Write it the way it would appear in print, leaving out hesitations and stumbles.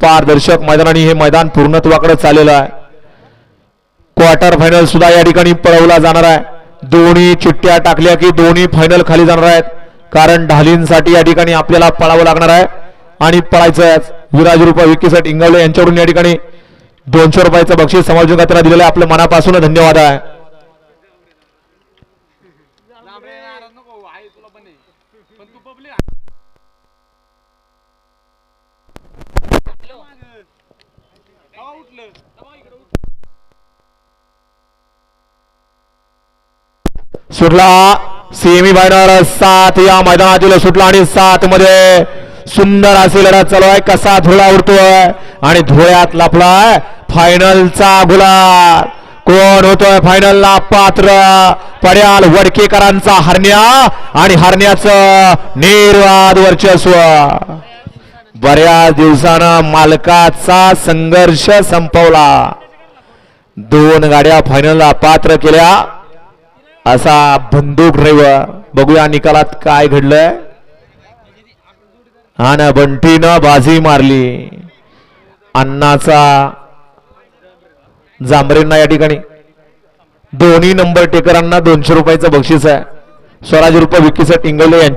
पारदर्शक मैदानाने हे मैदान पूर्णत्वाकडे चाललेलं आहे. क्वार्टर फायनल सुद्धा या ठिकाणी पळवला जाणार आहे. दोन्ही चिठ्ठ्या टाकल्या की दोन्ही फायनल खाली जाणार आहेत, कारण ढालींसाठी या ठिकाणी आपल्याला पळावं लागणार आहे आणि पळायचं. विराज रुपये विकीसट इंगवले यांच्याकडून या ठिकाणी 200 रुपयाचं बक्षीस समायोजकांना दिलेलं आहे. आपलं मनापासून धन्यवाद आहे. सुटला सेमी फायनल 7 या मैदानातील सुटला आणि 7 मध्ये सुंदर अशी लढत चालू आहे. कसा धुळा उडतोय आणि धुळ्यात लपलाय फायनलचा गुलाल. कोण होतोय फायनलला पात्र? पड्याल वडकेकरांचा हरण्या आणि हरण्याचं निर्वाद वर्चस्व. बऱ्याच दिवसानं मालकाचा संघर्ष संपवला. 2 गाड्या फायनलला पात्र केल्या असा बंदूक ड्रायव्हर. बघूया निकालात काय घडलंय. आणि बंटीनं बाजी मारली. अण्णाचा जांभरेंना या ठिकाणी दोन्ही नंबर टेकरांना 200 रुपयाचं बक्षीस आहे. स्वराज रुपये विकीसट इंगवले यांच्या